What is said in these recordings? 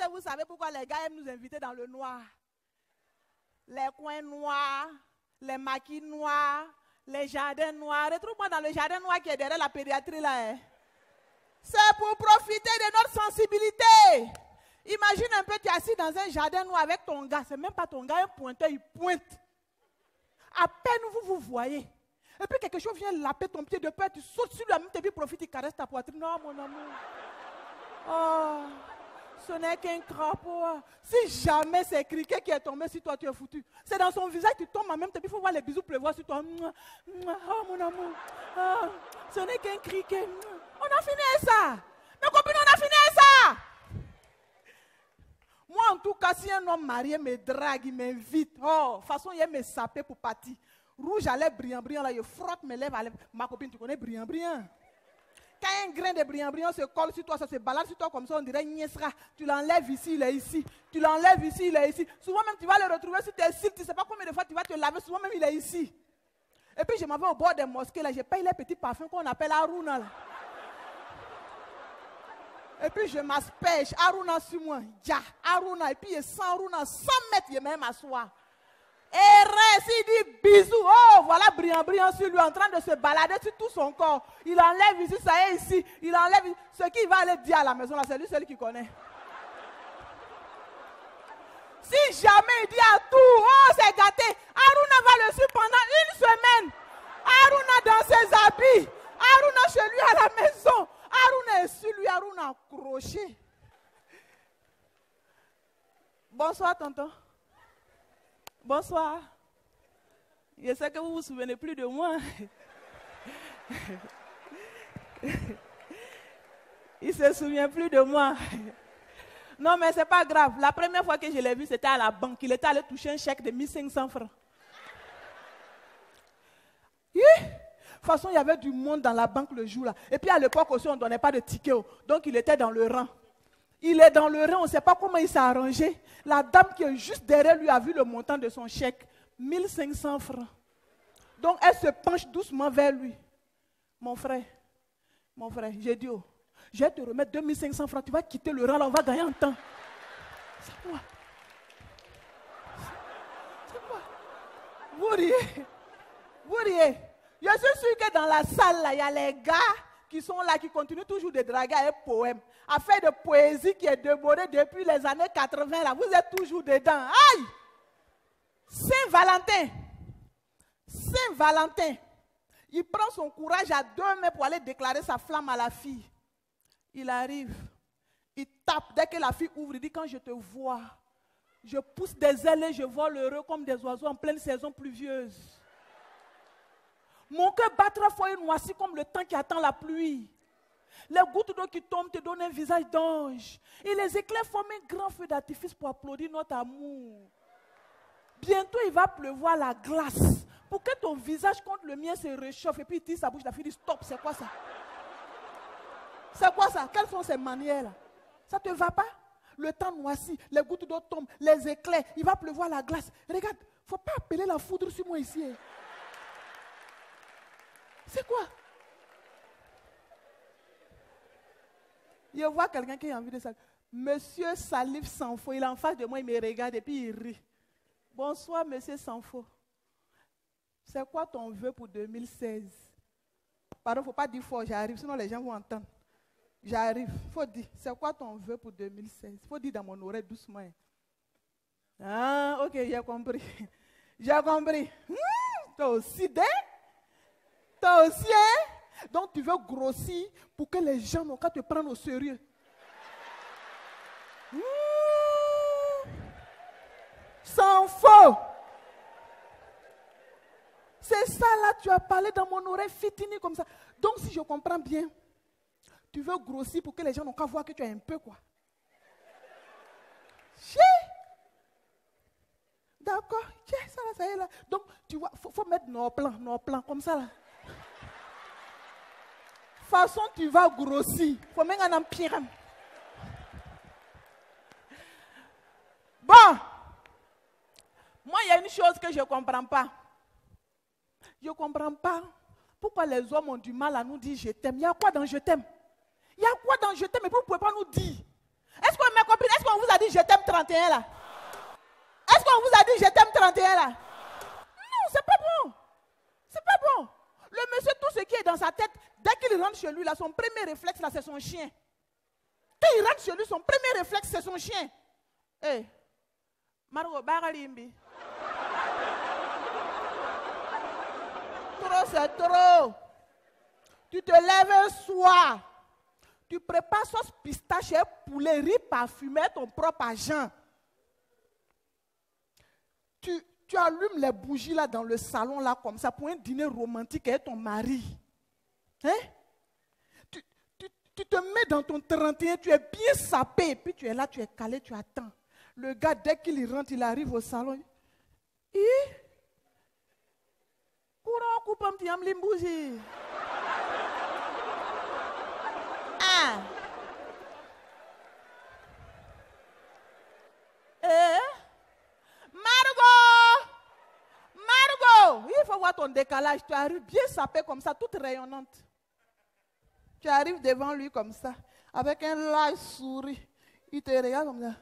que vous savez pourquoi les gars aiment nous inviter dans le noir. Les coins noirs, les maquis noirs, les jardins noirs. Retrouve-moi dans le jardin noir qui est derrière la pédiatrie là. Hein. C'est pour profiter de notre sensibilité. Imagine un peu, tu es assis dans un jardin noir avec ton gars. C'est même pas ton gars, un pointeur, il pointe. À peine vous voyez. Et puis quelque chose vient laper ton pied de peur, tu sautes sur lui, et puis profite, il caresse ta poitrine. Non, mon amour. Oh, ce n'est qu'un crapaud. Si jamais c'est criquet qui est tombé sur toi, tu es foutu. C'est dans son visage, tu tombes en même temps, puis il faut voir les bisous pleuvoir sur toi. Oh, mon amour. Oh, ce n'est qu'un criquet. On a fini avec ça. Mes copines, on a fini avec ça. Moi, en tout cas, si un homme marié me drague, il m'invite. Oh, de toute façon, il me saper pour partir. Rouge à lèvres, brillant, brillant, là, je frotte mes lèvres à lèvres. Ma copine, tu connais brillant, brillant. Quand un grain de brillant, brillant se colle sur toi, ça se balade sur toi comme ça, on dirait Niesra. Tu l'enlèves ici, il est ici. Tu l'enlèves ici, il est ici. Souvent même, tu vas le retrouver sur tes cils. Tu ne sais pas combien de fois tu vas te laver. Souvent même, il est ici. Et puis, je m'en vais au bord des mosquées, là. Je paye les petits parfums qu'on appelle Aruna, là. Et puis je m'asperge, Aruna sur moi, ja, Aruna, et puis il sent Aruna 100 mètres, il même m'asseoir. Et reste, il dit bisous, oh voilà brillant, brillant sur lui, en train de se balader sur tout son corps. Il enlève ici, ça y est ici, il enlève ici. Ce qu'il va aller dire à la maison, là, c'est lui seul qui connaît. Si jamais il dit à tout, oh c'est gâté, Aruna va le suivre pendant 1 semaine. Aruna dans ses habits, Aruna chez lui à la maison. Aruna est sur lui, Aruna accroché. Bonsoir, tonton. Bonsoir. Je sais que vous ne vous souvenez plus de moi. Il ne se souvient plus de moi. Non, mais ce n'est pas grave. La première fois que je l'ai vu, c'était à la banque. Il était allé toucher un chèque de 1500 francs. De toute façon, il y avait du monde dans la banque le jour-là. Et puis à l'époque aussi, on ne donnait pas de ticket. Donc il était dans le rang. Il est dans le rang, on ne sait pas comment il s'est arrangé. La dame qui est juste derrière lui a vu le montant de son chèque. 1500 francs. Donc elle se penche doucement vers lui. Mon frère, j'ai dit, oh, je vais te remettre 2500 francs. Tu vas quitter le rang, là, on va gagner en temps. C'est quoi? C'est quoi? Vous riez. Vous riez. Je suis sûr que dans la salle, là, il y a les gars qui sont là, qui continuent toujours de draguer un poème. À faire de poésie qui est débordée depuis les années 80, là. Vous êtes toujours dedans. Aïe! Saint-Valentin. Saint-Valentin. Il prend son courage à 2 mains pour aller déclarer sa flamme à la fille. Il arrive. Il tape. Dès que la fille ouvre, il dit, quand je te vois, je pousse des ailes et je vole heureux comme des oiseaux en pleine saison pluvieuse. Mon cœur battra fort et noirci comme le temps qui attend la pluie. Les gouttes d'eau qui tombent te donnent un visage d'ange. Et les éclairs forment un grand feu d'artifice pour applaudir notre amour. Bientôt, il va pleuvoir la glace. Pour que ton visage contre le mien se réchauffe. Et puis il tire sa bouche, la fille dit stop, c'est quoi ça? C'est quoi ça? Quelles sont ces manières-là? Ça ne te va pas? Le temps noirci, les gouttes d'eau tombent, les éclairs, il va pleuvoir la glace. Regarde, il ne faut pas appeler la foudre sur moi ici. C'est quoi? Je vois quelqu'un qui a envie de ça. Monsieur Salif Sanfo, il est en face de moi, il me regarde et puis il rit. Bonsoir, monsieur Sanfo. C'est quoi ton vœu pour 2016? Pardon, il ne faut pas dire fort, j'arrive, sinon les gens vont entendre. J'arrive, il faut dire, c'est quoi ton vœu pour 2016? Il faut dire dans mon oreille doucement. Ah, ok, j'ai compris. J'ai compris. Toi aussi, toi aussi, hein? Donc tu veux grossir pour que les gens n'ont qu'à te prendre au sérieux. Sans faux. C'est ça là, tu as parlé dans mon oreille fitini comme ça. Donc si je comprends bien, tu veux grossir pour que les gens n'ont qu'à voir que tu as un peu quoi. D'accord, tiens, ça là, ça y est là. Donc tu vois, faut mettre nos plans, comme ça là. Façon tu vas grossir. Faut même un empire. Bon, moi il y a une chose que je ne comprends pas. Je ne comprends pas pourquoi les hommes ont du mal à nous dire je t'aime. Il y a quoi dans je t'aime? Il y a quoi dans je t'aime et vous ne pouvez pas nous dire? Est-ce que mes copines, est-ce qu'on vous a 31 là? Est-ce qu'on vous a dit je t'aime 31 là? Non, c'est pas bon. C'est pas bon. Le monsieur, tout ce qui est dans sa tête, dès qu'il rentre chez lui, là, son premier réflexe, là, c'est son chien. Quand il rentre chez lui, son premier réflexe, c'est son chien. Hé, Margot, Bagalimbi. Trop, c'est trop. Tu te lèves un soir, tu prépares sauce pistache et poulet, riz parfumé, ton propre agent. Tu allumes les bougies là dans le salon là comme ça pour un dîner romantique avec ton mari. Hein? Tu te mets dans ton 31, tu es bien sapé, et puis tu es là, tu es calé, tu attends. Le gars, dès qu'il rentre, il arrive au salon. Courant, coupe un petit bougie. Ah. Margot, il faut voir ton décalage. Tu arrives bien sapé comme ça, toute rayonnante. Tu arrives devant lui comme ça, avec un large sourire. Il te regarde comme ça.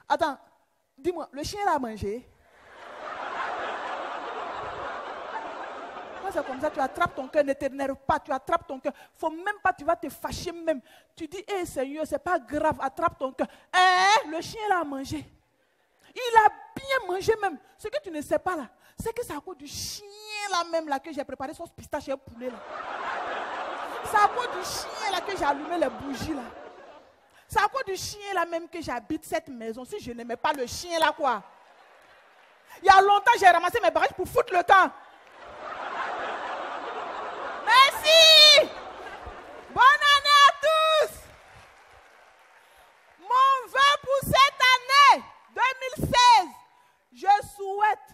Attends, dis-moi, le chien l'a mangé? Quand c'est comme ça, tu attrapes ton cœur, ne t'énerve pas, tu attrapes ton cœur. Faut même pas, tu vas te fâcher même. Tu dis, hé Seigneur, c'est pas grave, attrape ton cœur. Le chien l'a mangé. Il a bien mangé même. Ce que tu ne sais pas là, c'est que c'est à cause du chien là même là que j'ai préparé sauce pistache et poulet là. C'est à cause du chien là que j'ai allumé les bougies là. C'est à cause du chien là même que j'habite cette maison. Si je n'aimais pas le chien là quoi. Il y a longtemps j'ai ramassé mes bagages pour foutre le camp. Merci. Bonne année à tous. Mon vœu pour cette année 2016, je souhaite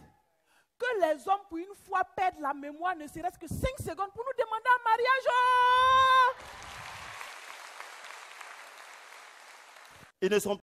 que les hommes pour une fois perdent la mémoire, ne serait-ce que 5 secondes pour nous demander un mariage. Ils ne sont